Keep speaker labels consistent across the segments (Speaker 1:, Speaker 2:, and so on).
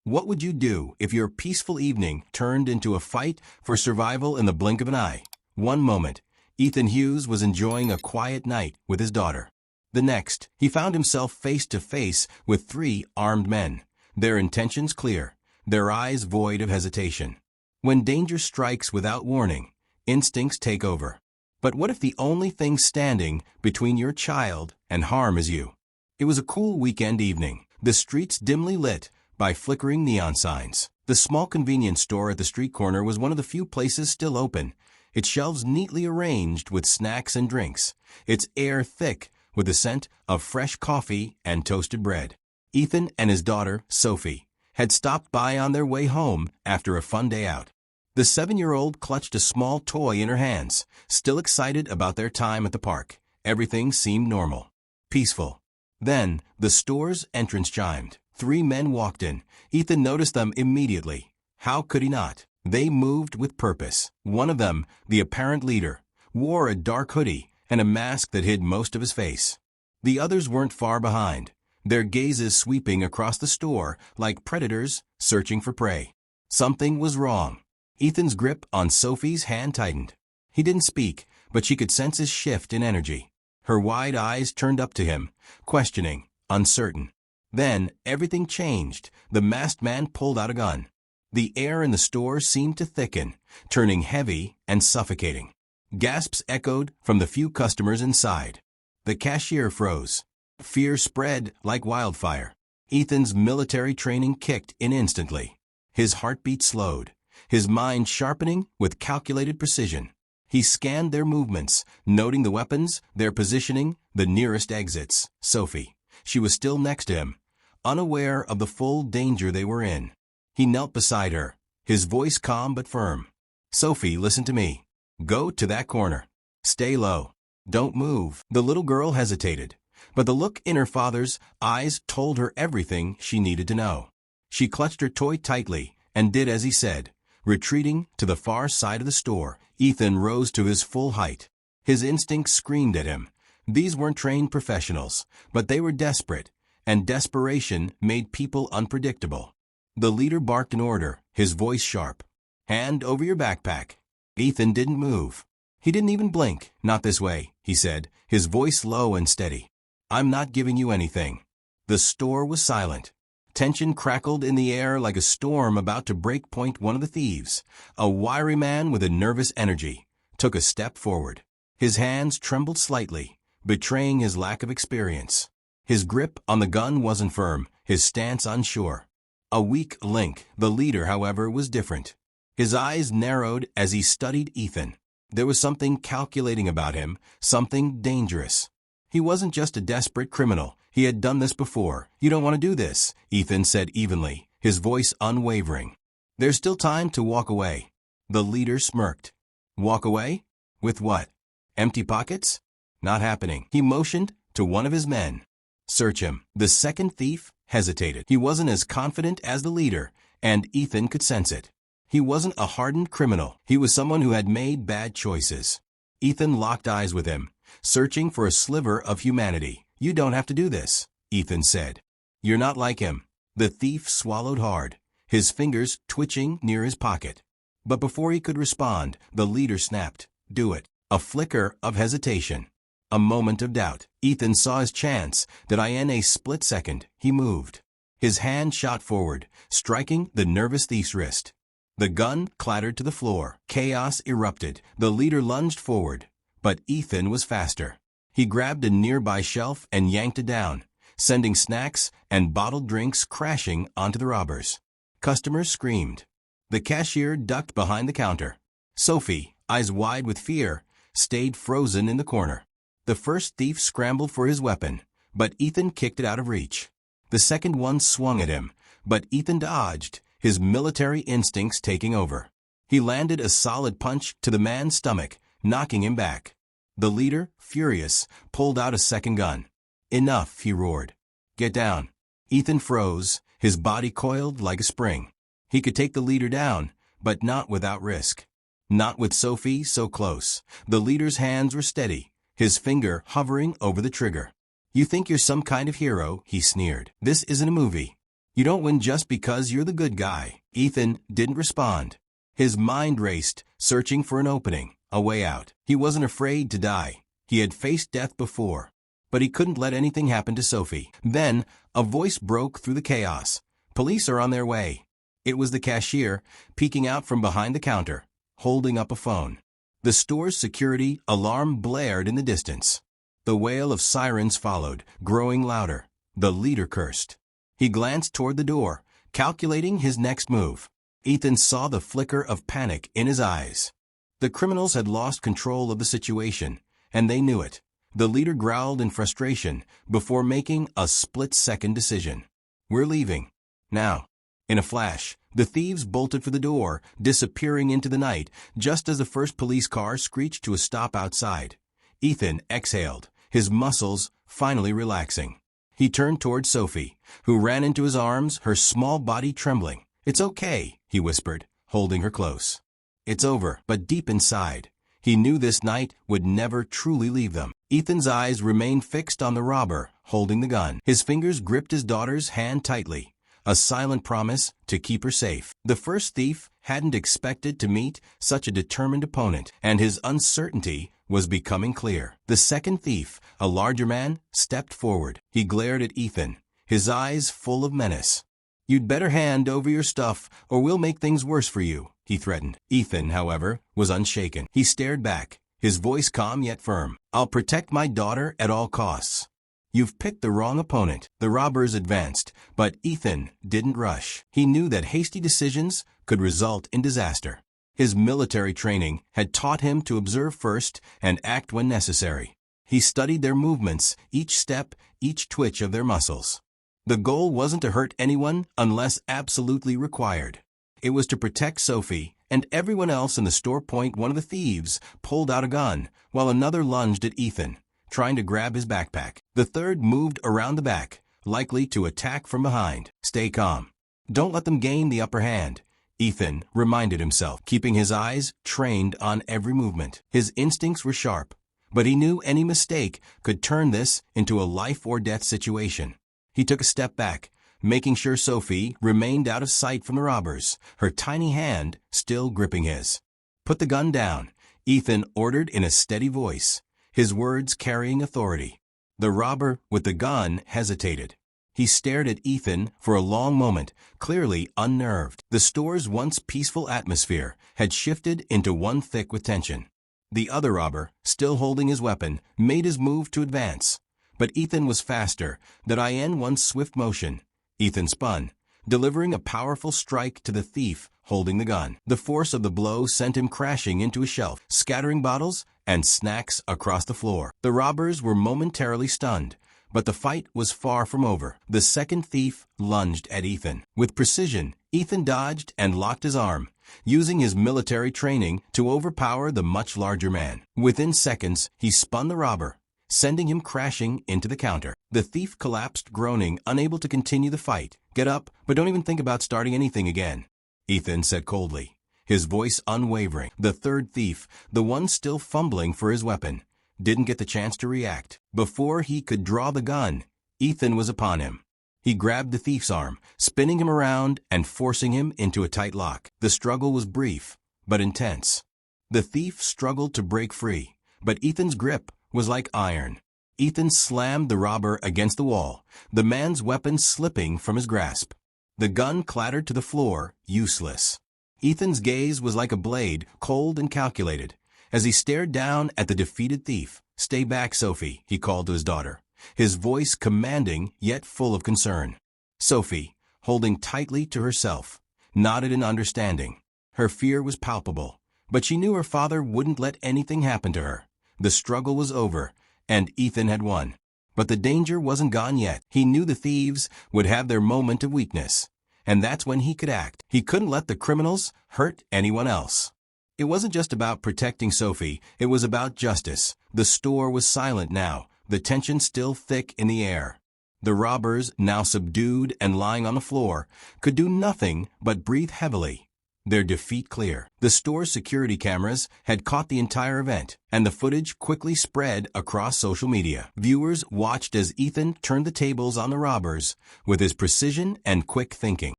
Speaker 1: What would you do if your peaceful evening turned into a fight for survival in the blink of an eye? One moment, Ethan Hughes was enjoying a quiet night with his daughter. The next, he found himself face to face with three armed men, their intentions clear, their eyes void of hesitation. When danger strikes without warning, instincts take over. But what if the only thing standing between your child and harm is you? It was a cool weekend evening, the streets dimly lit by flickering neon signs. The small convenience store at the street corner was one of the few places still open, its shelves neatly arranged with snacks and drinks, its air thick with the scent of fresh coffee and toasted bread. Ethan and his daughter, Sophie, had stopped by on their way home after a fun day out. The 7-year-old clutched a small toy in her hands, still excited about their time at the park. Everything seemed normal, peaceful. Then, the store's entrance chimed. 3 men walked in. Ethan noticed them immediately. How could he not? They moved with purpose. One of them, the apparent leader, wore a dark hoodie and a mask that hid most of his face. The others weren't far behind, their gazes sweeping across the store like predators searching for prey. Something was wrong. Ethan's grip on Sophie's hand tightened. He didn't speak, but she could sense his shift in energy. Her wide eyes turned up to him, questioning, uncertain. Then, everything changed. The masked man pulled out a gun. The air in the store seemed to thicken, turning heavy and suffocating. Gasps echoed from the few customers inside. The cashier froze. Fear spread like wildfire. Ethan's military training kicked in instantly. His heartbeat slowed, his mind sharpening with calculated precision. He scanned their movements, noting the weapons, their positioning, the nearest exits. Sophie. She was still next to him, unaware of the full danger they were in. He knelt beside her, his voice calm but firm. Sophie, listen to me. Go to that corner. Stay low. Don't move. The little girl hesitated, but the look in her father's eyes told her everything she needed to know. She clutched her toy tightly and did as he said. Retreating to the far side of the store, Ethan rose to his full height. His instincts screamed at him. These weren't trained professionals, but they were desperate, and desperation made people unpredictable. The leader barked an order, his voice sharp. Hand over your backpack. Ethan didn't move. He didn't even blink. Not this way, he said, his voice low and steady. I'm not giving you anything. The store was silent. Tension crackled in the air like a storm about to break point. One of the thieves, a wiry man with a nervous energy, took a step forward. His hands trembled slightly, betraying his lack of experience. His grip on the gun wasn't firm, his stance unsure. A weak link. The leader, however, was different. His eyes narrowed as he studied Ethan. There was something calculating about him, something dangerous. He wasn't just a desperate criminal. He had done this before. You don't want to do this, Ethan said evenly, his voice unwavering. There's still time to walk away. The leader smirked. Walk away? With what? Empty pockets? Not happening. He motioned to one of his men. Search him. The second thief hesitated. He wasn't as confident as the leader, and Ethan could sense it. He wasn't a hardened criminal. He was someone who had made bad choices. Ethan locked eyes with him, searching for a sliver of humanity. You don't have to do this, Ethan said. You're not like him. The thief swallowed hard, his fingers twitching near his pocket. But before he could respond, the leader snapped, do it. A flicker of hesitation. A moment of doubt. Ethan saw his chance, that in a split second, he moved. His hand shot forward, striking the nervous thief's wrist. The gun clattered to the floor. Chaos erupted. The leader lunged forward, but Ethan was faster. He grabbed a nearby shelf and yanked it down, sending snacks and bottled drinks crashing onto the robbers. Customers screamed. The cashier ducked behind the counter. Sophie, eyes wide with fear, stayed frozen in the corner. The first thief scrambled for his weapon, but Ethan kicked it out of reach. The second one swung at him, but Ethan dodged, his military instincts taking over. He landed a solid punch to the man's stomach, knocking him back. The leader, furious, pulled out a second gun. Enough, he roared. Get down. Ethan froze, his body coiled like a spring. He could take the leader down, but not without risk. Not with Sophie so close. The leader's hands were steady, his finger hovering over the trigger. You think you're some kind of hero, he sneered. This isn't a movie. You don't win just because you're the good guy. Ethan didn't respond. His mind raced, searching for an opening, a way out. He wasn't afraid to die. He had faced death before. But he couldn't let anything happen to Sophie. Then, a voice broke through the chaos. Police are on their way. It was the cashier, peeking out from behind the counter, holding up a phone. The store's security alarm blared in the distance. The wail of sirens followed, growing louder. The leader cursed. He glanced toward the door, calculating his next move. Ethan saw the flicker of panic in his eyes. The criminals had lost control of the situation, and they knew it. The leader growled in frustration before making a split-second decision. We're leaving. Now. In a flash, the thieves bolted for the door, disappearing into the night just as the first police car screeched to a stop outside. Ethan exhaled, his muscles finally relaxing. He turned toward Sophie, who ran into his arms, her small body trembling. "It's okay," he whispered, holding her close. It's over, but deep inside, he knew this night would never truly leave them. Ethan's eyes remained fixed on the robber, holding the gun. His fingers gripped his daughter's hand tightly, a silent promise to keep her safe. The first thief hadn't expected to meet such a determined opponent, and his uncertainty was becoming clear. The second thief, a larger man, stepped forward. He glared at Ethan, his eyes full of menace. "You'd better hand over your stuff, or we'll make things worse for you," he threatened. Ethan, however, was unshaken. He stared back, his voice calm yet firm. "I'll protect my daughter at all costs." "You've picked the wrong opponent." The robbers advanced, but Ethan didn't rush. He knew that hasty decisions could result in disaster. His military training had taught him to observe first and act when necessary. He studied their movements, each step, each twitch of their muscles. The goal wasn't to hurt anyone unless absolutely required. It was to protect Sophie and everyone else in the store. One of the thieves pulled out a gun, while another lunged at Ethan, trying to grab his backpack. The third moved around the back, likely to attack from behind. "Stay calm. Don't let them gain the upper hand," Ethan reminded himself, keeping his eyes trained on every movement. His instincts were sharp, but he knew any mistake could turn this into a life-or-death situation. He took a step back, making sure Sophie remained out of sight from the robbers, her tiny hand still gripping his. "Put the gun down," Ethan ordered in a steady voice, his words carrying authority. The robber with the gun hesitated. He stared at Ethan for a long moment, clearly unnerved. The store's once peaceful atmosphere had shifted into one thick with tension. The other robber, still holding his weapon, made his move to advance. But Ethan was faster than in one swift motion. Ethan spun, delivering a powerful strike to the thief holding the gun. The force of the blow sent him crashing into a shelf, scattering bottles and snacks across the floor. The robbers were momentarily stunned, but the fight was far from over. The second thief lunged at Ethan. With precision, Ethan dodged and locked his arm, using his military training to overpower the much larger man. Within seconds, he spun the robber, sending him crashing into the counter. The thief collapsed, groaning, unable to continue the fight. "Get up, but don't even think about starting anything again," Ethan said coldly, his voice unwavering. The third thief, the one still fumbling for his weapon, didn't get the chance to react. Before he could draw the gun, Ethan was upon him. He grabbed the thief's arm, spinning him around and forcing him into a tight lock. The struggle was brief, but intense. The thief struggled to break free, but Ethan's grip was like iron. Ethan slammed the robber against the wall, the man's weapon slipping from his grasp. The gun clattered to the floor, useless. Ethan's gaze was like a blade, cold and calculated, as he stared down at the defeated thief. "Stay back, Sophie," he called to his daughter, his voice commanding yet full of concern. Sophie, holding tightly to herself, nodded in understanding. Her fear was palpable, but she knew her father wouldn't let anything happen to her. The struggle was over, and Ethan had won. But the danger wasn't gone yet. He knew the thieves would have their moment of weakness, and that's when he could act. He couldn't let the criminals hurt anyone else. It wasn't just about protecting Sophie, it was about justice. The store was silent now, the tension still thick in the air. The robbers, now subdued and lying on the floor, could do nothing but breathe heavily. their defeat clear. The store's security cameras had caught the entire event, and the footage quickly spread across social media. Viewers watched as Ethan turned the tables on the robbers with his precision and quick thinking.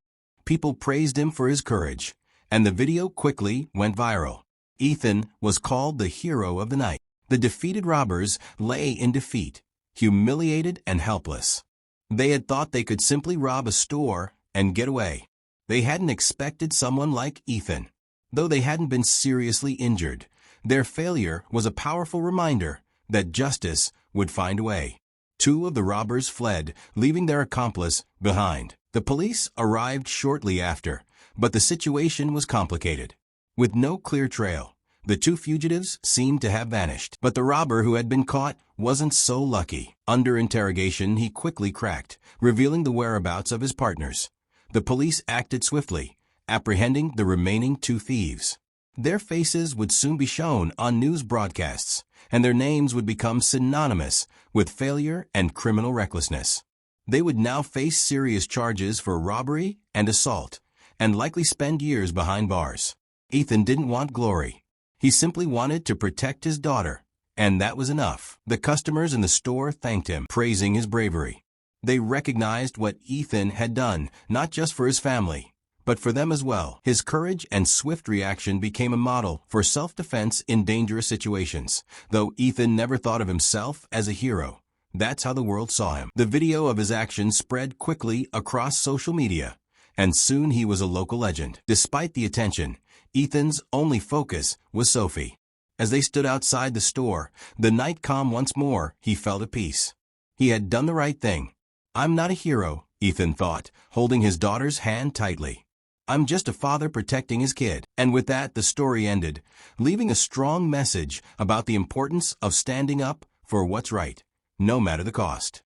Speaker 1: People praised him for his courage, and the video quickly went viral. Ethan was called the hero of the night. The defeated robbers lay in defeat, humiliated and helpless. They had thought they could simply rob a store and get away. They hadn't expected someone like Ethan. Though they hadn't been seriously injured, their failure was a powerful reminder that justice would find a way. Two of the robbers fled, leaving their accomplice behind. The police arrived shortly after, but the situation was complicated. With no clear trail, the two fugitives seemed to have vanished. But the robber who had been caught wasn't so lucky. Under interrogation, he quickly cracked, revealing the whereabouts of his partners. The police acted swiftly, apprehending the remaining two thieves. Their faces would soon be shown on news broadcasts, and their names would become synonymous with failure and criminal recklessness. They would now face serious charges for robbery and assault, and likely spend years behind bars. Ethan didn't want glory. He simply wanted to protect his daughter, and that was enough. The customers in the store thanked him, praising his bravery. They recognized what Ethan had done, not just for his family, but for them as well. His courage and swift reaction became a model for self-defense in dangerous situations. Though Ethan never thought of himself as a hero, that's how the world saw him. The video of his actions spread quickly across social media, and soon he was a local legend. Despite the attention, Ethan's only focus was Sophie. As they stood outside the store, the night calm once more, he felt at peace. He had done the right thing. "I'm not a hero," Ethan thought, holding his daughter's hand tightly. "I'm just a father protecting his kid." And with that, the story ended, leaving a strong message about the importance of standing up for what's right, no matter the cost.